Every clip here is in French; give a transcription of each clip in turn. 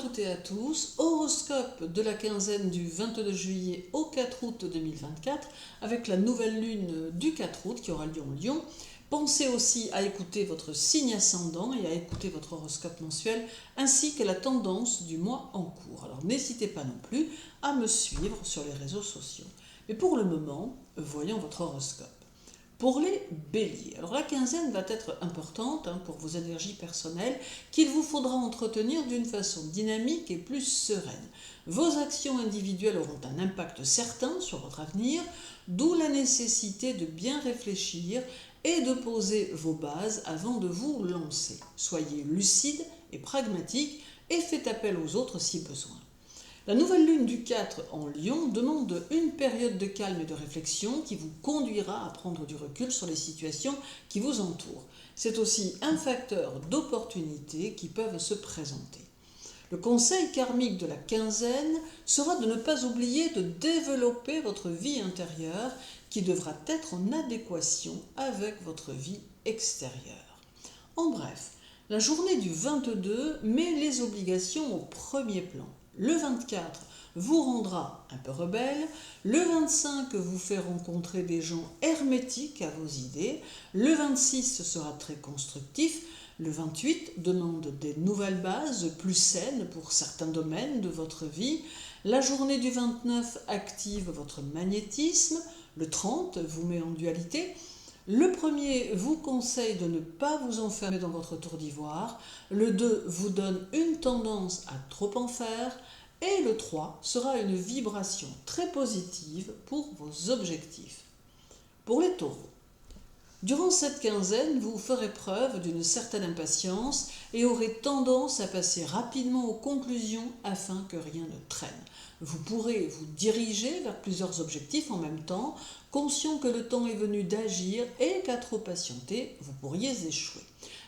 toutes et à tous, horoscope de la quinzaine du 22 juillet au 4 août 2024 avec la nouvelle lune du 4 août qui aura lieu en Lion. Pensez aussi à écouter votre signe ascendant et à écouter votre horoscope mensuel ainsi que la tendance du mois en cours. Alors n'hésitez pas non plus à me suivre sur les réseaux sociaux. Mais pour le moment, voyons votre horoscope. Pour les béliers, alors la quinzaine va être importante pour vos énergies personnelles qu'il vous faudra entretenir d'une façon dynamique et plus sereine. Vos actions individuelles auront un impact certain sur votre avenir, d'où la nécessité de bien réfléchir et de poser vos bases avant de vous lancer. Soyez lucide et pragmatique et faites appel aux autres si besoin. La nouvelle lune du 4 en Lion demande une période de calme et de réflexion qui vous conduira à prendre du recul sur les situations qui vous entourent. C'est aussi un facteur d'opportunités qui peuvent se présenter. Le conseil karmique de la quinzaine sera de ne pas oublier de développer votre vie intérieure qui devra être en adéquation avec votre vie extérieure. En bref, la journée du 22 met les obligations au premier plan. Le 24 vous rendra un peu rebelle, le 25 vous fait rencontrer des gens hermétiques à vos idées, le 26 sera très constructif, le 28 demande des nouvelles bases plus saines pour certains domaines de votre vie, la journée du 29 active votre magnétisme, le 30 vous met en dualité, le premier vous conseille de ne pas vous enfermer dans votre tour d'ivoire, le 2 vous donne une tendance à trop en faire, et le 3 sera une vibration très positive pour vos objectifs. Pour les taureaux, durant cette quinzaine, vous ferez preuve d'une certaine impatience et aurez tendance à passer rapidement aux conclusions afin que rien ne traîne. Vous pourrez vous diriger vers plusieurs objectifs en même temps, conscient que le temps est venu d'agir et qu'à trop patienter, vous pourriez échouer.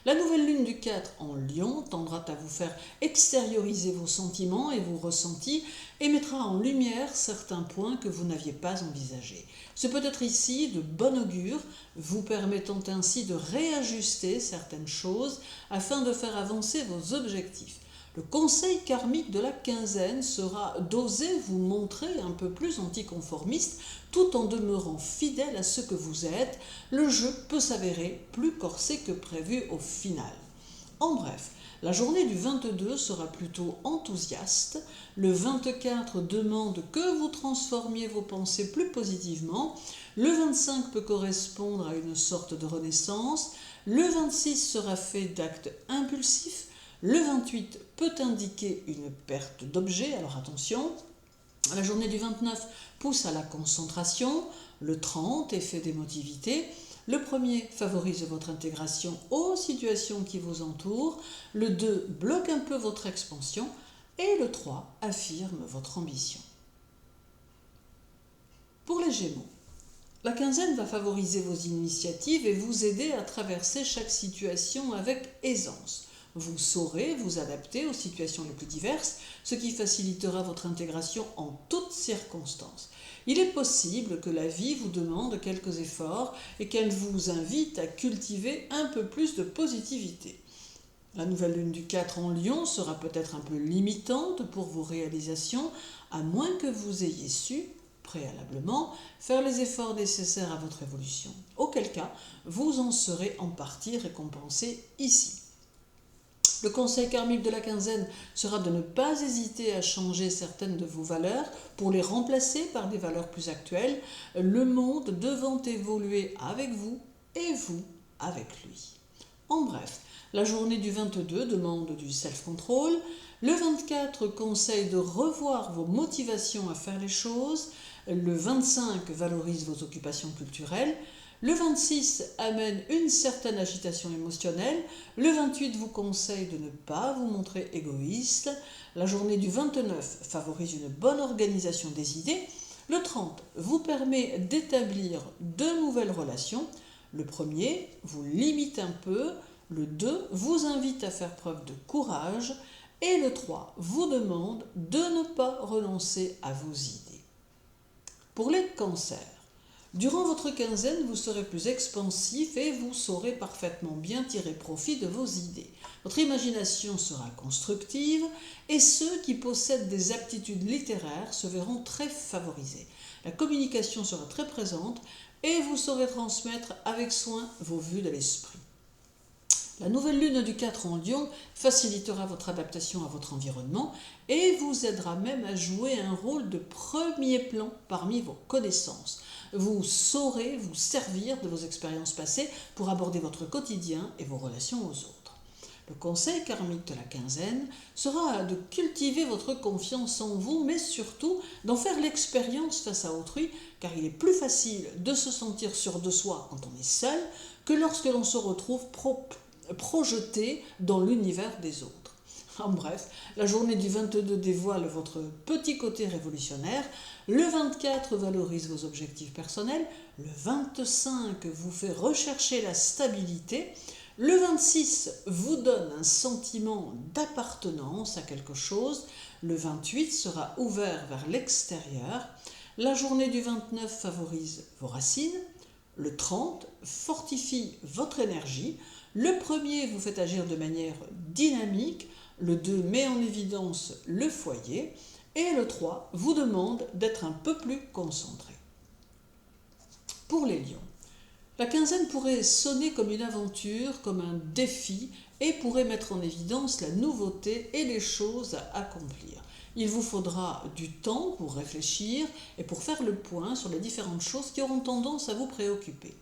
La nouvelle lune du 4 en Lion tendra à vous faire extérioriser vos sentiments et vos ressentis et mettra en lumière certains points que vous n'aviez pas envisagés. Ce peut être ici de bon augure, vous permettant ainsi de réajuster certaines choses afin de faire avancer vos objectifs. Le conseil karmique de la quinzaine sera d'oser vous montrer un peu plus anticonformiste tout en demeurant fidèle à ce que vous êtes. Le jeu peut s'avérer plus corsé que prévu au final. En bref, la journée du 22 sera plutôt enthousiaste. Le 24 demande que vous transformiez vos pensées plus positivement. Le 25 peut correspondre à une sorte de renaissance. Le 26 sera fait d'actes impulsifs. Le 28 peut indiquer une perte d'objet, alors attention. La journée du 29 pousse à la concentration. Le 30 est fait d'émotivité. Le premier favorise votre intégration aux situations qui vous entourent. Le 2 bloque un peu votre expansion. Et le 3 affirme votre ambition. Pour les Gémeaux, la quinzaine va favoriser vos initiatives et vous aider à traverser chaque situation avec aisance. Vous saurez vous adapter aux situations les plus diverses, ce qui facilitera votre intégration en toutes circonstances. Il est possible que la vie vous demande quelques efforts et qu'elle vous invite à cultiver un peu plus de positivité. La nouvelle lune du 4 en Lion sera peut-être un peu limitante pour vos réalisations, à moins que vous ayez su, préalablement, faire les efforts nécessaires à votre évolution. Auquel cas, vous en serez en partie récompensé ici. Le conseil karmique de la quinzaine sera de ne pas hésiter à changer certaines de vos valeurs pour les remplacer par des valeurs plus actuelles, le monde devant évoluer avec vous et vous avec lui. En bref, la journée du 22 demande du self-control, le 24 conseille de revoir vos motivations à faire les choses, le 25 valorise vos occupations culturelles, le 26 amène une certaine agitation émotionnelle, le 28 vous conseille de ne pas vous montrer égoïste, la journée du 29 favorise une bonne organisation des idées, le 30 vous permet d'établir de nouvelles relations, le premier vous limite un peu, le 2 vous invite à faire preuve de courage et le 3 vous demande de ne pas renoncer à vos idées. Pour les cancers, Durant votre quinzaine, vous serez plus expansif et vous saurez parfaitement bien tirer profit de vos idées. Votre imagination sera constructive et ceux qui possèdent des aptitudes littéraires se verront très favorisés. La communication sera très présente et vous saurez transmettre avec soin vos vues de l'esprit. La nouvelle lune du 4 en Lion facilitera votre adaptation à votre environnement et vous aidera même à jouer un rôle de premier plan parmi vos connaissances. Vous saurez vous servir de vos expériences passées pour aborder votre quotidien et vos relations aux autres. Le conseil karmique de la quinzaine sera de cultiver votre confiance en vous, mais surtout d'en faire l'expérience face à autrui, car il est plus facile de se sentir sûr de soi quand on est seul que lorsque l'on se retrouve projeté dans l'univers des autres. En bref, la journée du 22 dévoile votre petit côté révolutionnaire, le 24 valorise vos objectifs personnels, le 25 vous fait rechercher la stabilité, le 26 vous donne un sentiment d'appartenance à quelque chose, le 28 sera ouvert vers l'extérieur, la journée du 29 favorise vos racines, le 30 fortifie votre énergie, le premier vous fait agir de manière dynamique, le 2 met en évidence le foyer et le 3 vous demande d'être un peu plus concentré. Pour les lions, la quinzaine pourrait sonner comme une aventure, comme un défi et pourrait mettre en évidence la nouveauté et les choses à accomplir. Il vous faudra du temps pour réfléchir et pour faire le point sur les différentes choses qui auront tendance à vous préoccuper.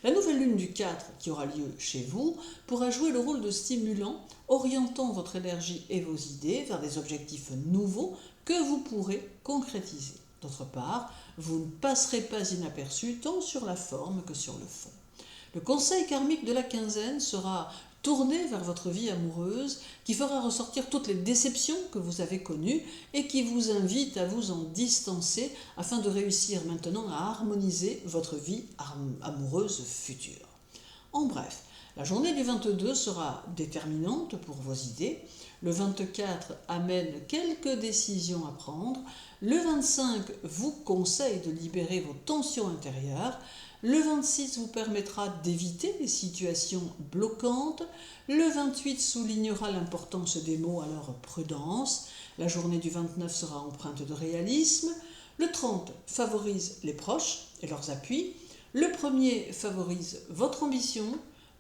La nouvelle lune du 4 qui aura lieu chez vous pourra jouer le rôle de stimulant, orientant votre énergie et vos idées vers des objectifs nouveaux que vous pourrez concrétiser. D'autre part, vous ne passerez pas inaperçu tant sur la forme que sur le fond. Le conseil karmique de la quinzaine sera tourné vers votre vie amoureuse qui fera ressortir toutes les déceptions que vous avez connues et qui vous invite à vous en distancer afin de réussir maintenant à harmoniser votre vie amoureuse future. En bref, la journée du 22 sera déterminante pour vos idées, le 24 amène quelques décisions à prendre, le 25 vous conseille de libérer vos tensions intérieures, le 26 vous permettra d'éviter les situations bloquantes, le 28 soulignera l'importance des mots, alors prudence, la journée du 29 sera empreinte de réalisme, le 30 favorise les proches et leurs appuis, le 1er favorise votre ambition,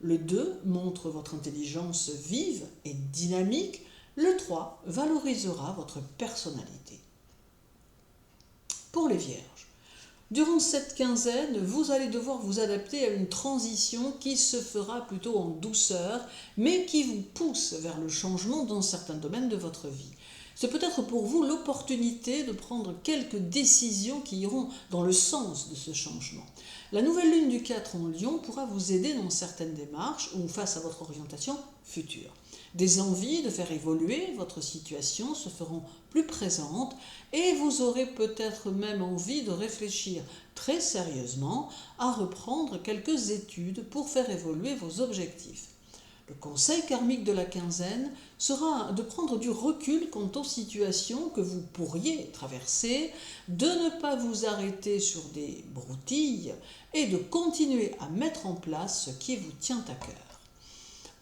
le 2 montre votre intelligence vive et dynamique, le 3 valorisera votre personnalité. Pour les vierges, durant cette quinzaine, vous allez devoir vous adapter à une transition qui se fera plutôt en douceur, mais qui vous pousse vers le changement dans certains domaines de votre vie. C'est peut-être pour vous l'opportunité de prendre quelques décisions qui iront dans le sens de ce changement. La nouvelle lune du 4 en Lion pourra vous aider dans certaines démarches ou face à votre orientation future. Des envies de faire évoluer votre situation se feront plus présentes et vous aurez peut-être même envie de réfléchir très sérieusement à reprendre quelques études pour faire évoluer vos objectifs. Le conseil karmique de la quinzaine sera de prendre du recul quant aux situations que vous pourriez traverser, de ne pas vous arrêter sur des broutilles et de continuer à mettre en place ce qui vous tient à cœur.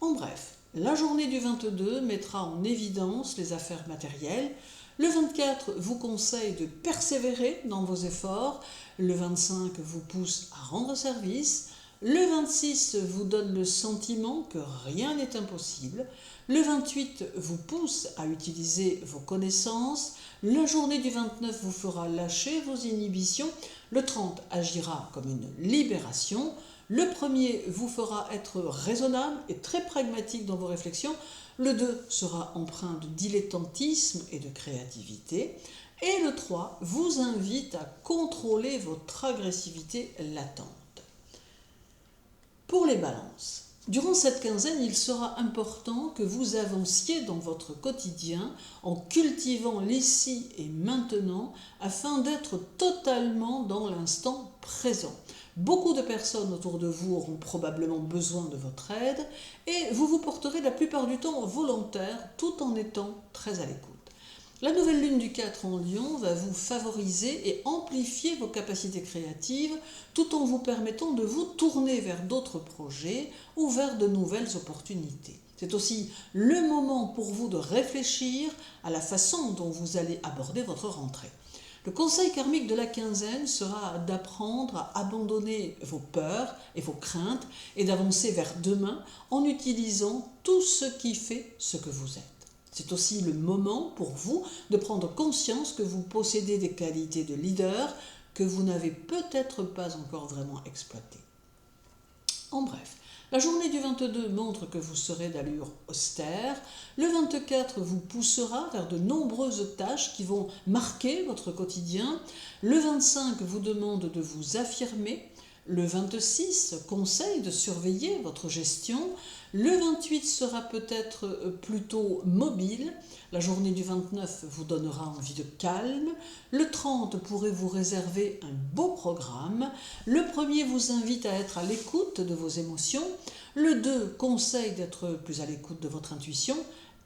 En bref, la journée du 22 mettra en évidence les affaires matérielles, le 24 vous conseille de persévérer dans vos efforts, le 25 vous pousse à rendre service, le 26 vous donne le sentiment que rien n'est impossible, le 28 vous pousse à utiliser vos connaissances, la journée du 29 vous fera lâcher vos inhibitions, le 30 agira comme une libération, le 1er vous fera être raisonnable et très pragmatique dans vos réflexions, le 2 sera empreint de dilettantisme et de créativité, et le 3 vous invite à contrôler votre agressivité latente. Pour les balances, durant cette quinzaine, il sera important que vous avanciez dans votre quotidien en cultivant l'ici et maintenant afin d'être totalement dans l'instant présent. Beaucoup de personnes autour de vous auront probablement besoin de votre aide et vous vous porterez la plupart du temps volontaire tout en étant très à l'écoute. La nouvelle lune du 4 en Lion va vous favoriser et amplifier vos capacités créatives tout en vous permettant de vous tourner vers d'autres projets ou vers de nouvelles opportunités. C'est aussi le moment pour vous de réfléchir à la façon dont vous allez aborder votre rentrée. Le conseil karmique de la quinzaine sera d'apprendre à abandonner vos peurs et vos craintes et d'avancer vers demain en utilisant tout ce qui fait ce que vous êtes. C'est aussi le moment pour vous de prendre conscience que vous possédez des qualités de leader que vous n'avez peut-être pas encore vraiment exploitées. En bref, la journée du 22 montre que vous serez d'allure austère. Le 24 vous poussera vers de nombreuses tâches qui vont marquer votre quotidien. Le 25 vous demande de vous affirmer. Le 26 conseille de surveiller votre gestion. Le 28 sera peut-être plutôt mobile. La journée du 29 vous donnera envie de calme. Le 30 pourrait vous réserver un beau programme. Le 1er vous invite à être à l'écoute de vos émotions. Le 2 conseille d'être plus à l'écoute de votre intuition.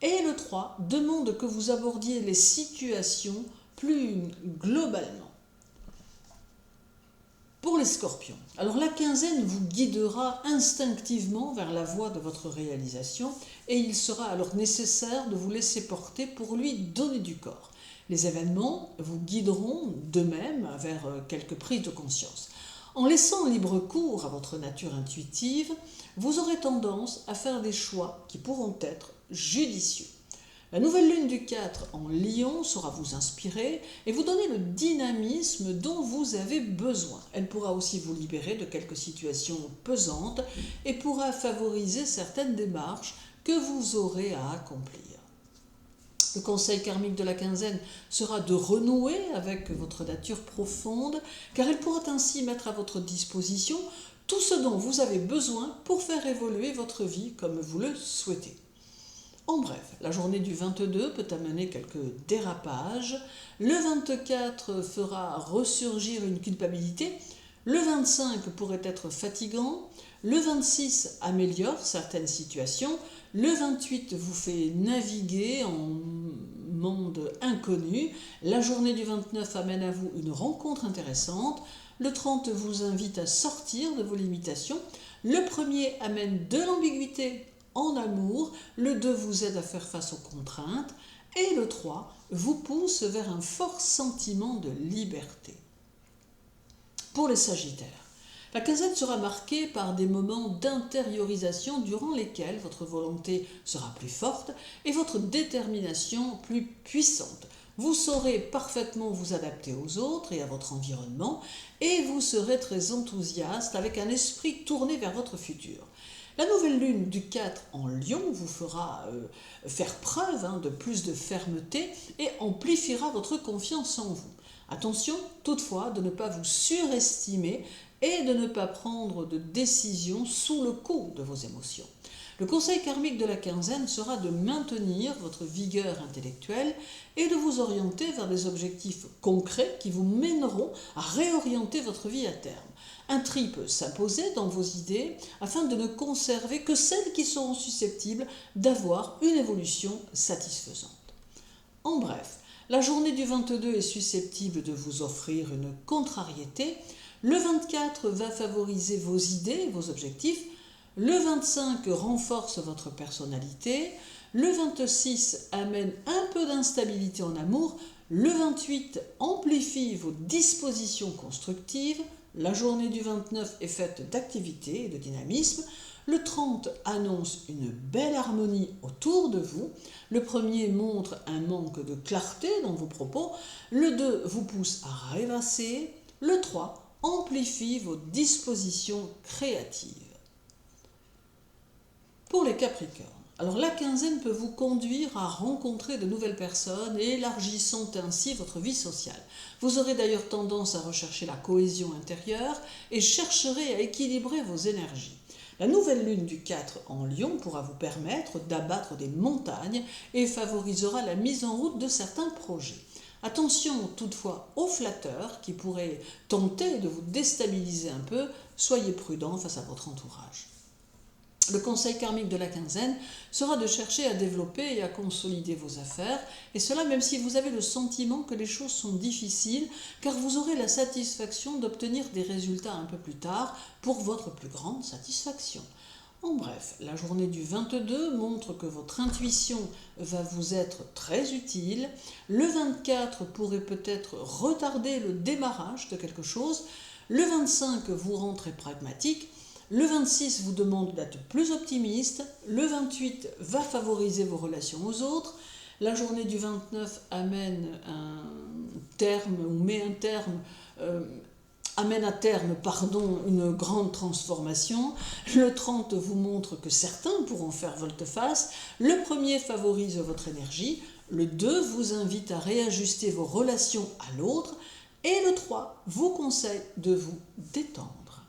Et le 3 demande que vous abordiez les situations plus globalement. Pour les scorpions, alors la quinzaine vous guidera instinctivement vers la voie de votre réalisation et il sera alors nécessaire de vous laisser porter pour lui donner du corps. Les événements vous guideront d'eux-mêmes vers quelques prises de conscience. En laissant libre cours à votre nature intuitive, vous aurez tendance à faire des choix qui pourront être judicieux. La nouvelle lune du 4 en Lion saura vous inspirer et vous donner le dynamisme dont vous avez besoin. Elle pourra aussi vous libérer de quelques situations pesantes et pourra favoriser certaines démarches que vous aurez à accomplir. Le conseil karmique de la quinzaine sera de renouer avec votre nature profonde, car elle pourra ainsi mettre à votre disposition tout ce dont vous avez besoin pour faire évoluer votre vie comme vous le souhaitez. En bref, la journée du 22 peut amener quelques dérapages, le 24 fera ressurgir une culpabilité, le 25 pourrait être fatigant, le 26 améliore certaines situations, le 28 vous fait naviguer en monde inconnu, la journée du 29 amène à vous une rencontre intéressante, le 30 vous invite à sortir de vos limitations, le 1er amène de l'ambiguïté en amour, le 2 vous aide à faire face aux contraintes et le 3 vous pousse vers un fort sentiment de liberté. Pour les Sagittaires, la quinzaine sera marquée par des moments d'intériorisation durant lesquels votre volonté sera plus forte et votre détermination plus puissante. Vous saurez parfaitement vous adapter aux autres et à votre environnement et vous serez très enthousiaste avec un esprit tourné vers votre futur. La nouvelle lune du 4 en Lion vous fera faire preuve de plus de fermeté et amplifiera votre confiance en vous. Attention toutefois de ne pas vous surestimer et de ne pas prendre de décisions sous le coup de vos émotions. Le conseil karmique de la quinzaine sera de maintenir votre vigueur intellectuelle et de vous orienter vers des objectifs concrets qui vous mèneront à réorienter votre vie à terme. Un tri peut s'imposer dans vos idées afin de ne conserver que celles qui seront susceptibles d'avoir une évolution satisfaisante. En bref, la journée du 22 est susceptible de vous offrir une contrariété. Le 24 va favoriser vos idées et vos objectifs. Le 25 renforce votre personnalité. Le 26 amène un peu d'instabilité en amour. Le 28 amplifie vos dispositions constructives. La journée du 29 est faite d'activité et de dynamisme. Le 30 annonce une belle harmonie autour de vous. Le 1er montre un manque de clarté dans vos propos. Le 2 vous pousse à rêvasser. Le 3 amplifie vos dispositions créatives. Pour les Capricornes, alors la quinzaine peut vous conduire à rencontrer de nouvelles personnes et élargissant ainsi votre vie sociale. Vous aurez d'ailleurs tendance à rechercher la cohésion intérieure et chercherez à équilibrer vos énergies. La nouvelle lune du 4 en Lion pourra vous permettre d'abattre des montagnes et favorisera la mise en route de certains projets. Attention toutefois aux flatteurs qui pourraient tenter de vous déstabiliser un peu, soyez prudent face à votre entourage. Le conseil karmique de la quinzaine sera de chercher à développer et à consolider vos affaires, et cela même si vous avez le sentiment que les choses sont difficiles, car vous aurez la satisfaction d'obtenir des résultats un peu plus tard pour votre plus grande satisfaction. En bref, la journée du 22 montre que votre intuition va vous être très utile. Le 24 pourrait peut-être retarder le démarrage de quelque chose. Le 25 vous rend très pragmatique. Le 26 vous demande d'être plus optimiste. Le 28 va favoriser vos relations aux autres. La journée du 29 amène un terme ou met un terme amène à terme une grande transformation. Le 30 vous montre que certains pourront faire volte-face. Le 1er favorise votre énergie. Le 2 vous invite à réajuster vos relations à l'autre. Et le 3 vous conseille de vous détendre.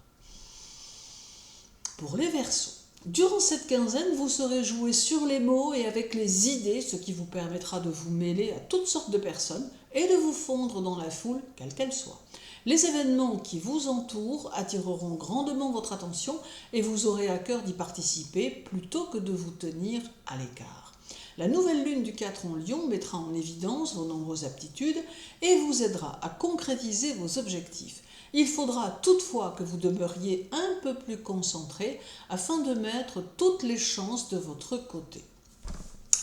Pour les Verseaux, durant cette quinzaine, vous saurez jouer sur les mots et avec les idées, ce qui vous permettra de vous mêler à toutes sortes de personnes et de vous fondre dans la foule, quelle qu'elle soit. Les événements qui vous entourent attireront grandement votre attention et vous aurez à cœur d'y participer plutôt que de vous tenir à l'écart. La nouvelle lune du 4 en Lion mettra en évidence vos nombreuses aptitudes et vous aidera à concrétiser vos objectifs. Il faudra toutefois que vous demeuriez un peu plus concentré afin de mettre toutes les chances de votre côté.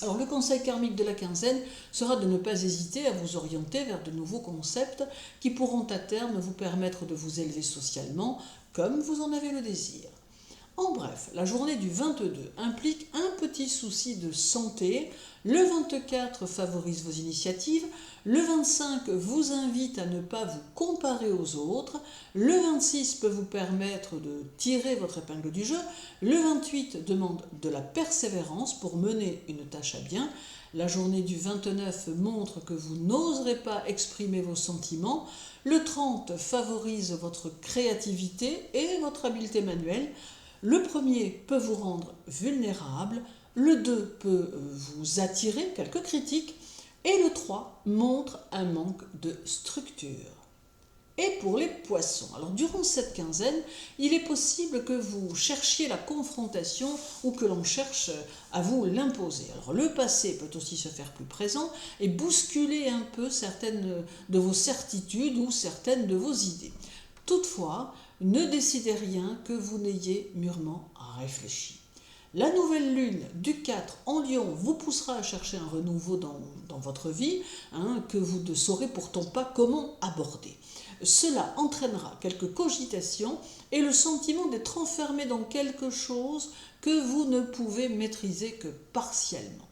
Alors le conseil karmique de la quinzaine sera de ne pas hésiter à vous orienter vers de nouveaux concepts qui pourront à terme vous permettre de vous élever socialement comme vous en avez le désir. En bref, la journée du 22 implique un petit souci de santé. Le 24 favorise vos initiatives. Le 25 vous invite à ne pas vous comparer aux autres. Le 26 peut vous permettre de tirer votre épingle du jeu. Le 28 demande de la persévérance pour mener une tâche à bien. La journée du 29 montre que vous n'oserez pas exprimer vos sentiments. Le 30 favorise votre créativité et votre habileté manuelle. Le 1er peut vous rendre vulnérable, le 2 peut vous attirer quelques critiques et le 3 montre un manque de structure. Et pour les Poissons, alors durant cette quinzaine, il est possible que vous cherchiez la confrontation ou que l'on cherche à vous l'imposer. Alors le passé peut aussi se faire plus présent et bousculer un peu certaines de vos certitudes ou certaines de vos idées. Toutefois, ne décidez rien que vous n'ayez mûrement réfléchi. La nouvelle lune du 4 en Lion vous poussera à chercher un renouveau dans votre vie, que vous ne saurez pourtant pas comment aborder. Cela entraînera quelques cogitations et le sentiment d'être enfermé dans quelque chose que vous ne pouvez maîtriser que partiellement.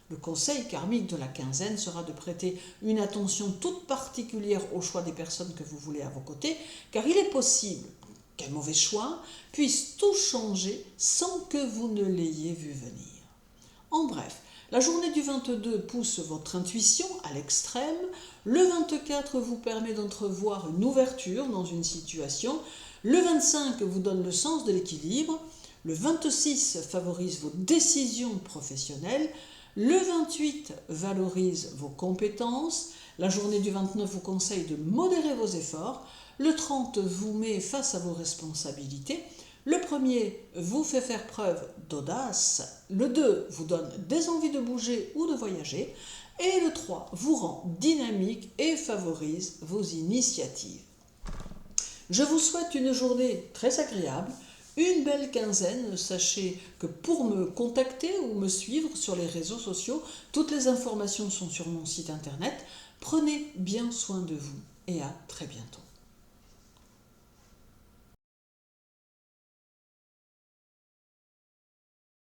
Le conseil karmique de la quinzaine sera de prêter une attention toute particulière au choix des personnes que vous voulez à vos côtés, car il est possible qu'un mauvais choix puisse tout changer sans que vous ne l'ayez vu venir. En bref, la journée du 22 pousse votre intuition à l'extrême, le 24 vous permet d'entrevoir une ouverture dans une situation, le 25 vous donne le sens de l'équilibre, le 26 favorise vos décisions professionnelles, le 28 valorise vos compétences, la journée du 29 vous conseille de modérer vos efforts, le 30 vous met face à vos responsabilités, le 1er vous fait faire preuve d'audace, le 2 vous donne des envies de bouger ou de voyager, et le 3 vous rend dynamique et favorise vos initiatives. Je vous souhaite une journée très agréable, une belle quinzaine. Sachez que pour me contacter ou me suivre sur les réseaux sociaux, toutes les informations sont sur mon site internet. Prenez bien soin de vous et à très bientôt.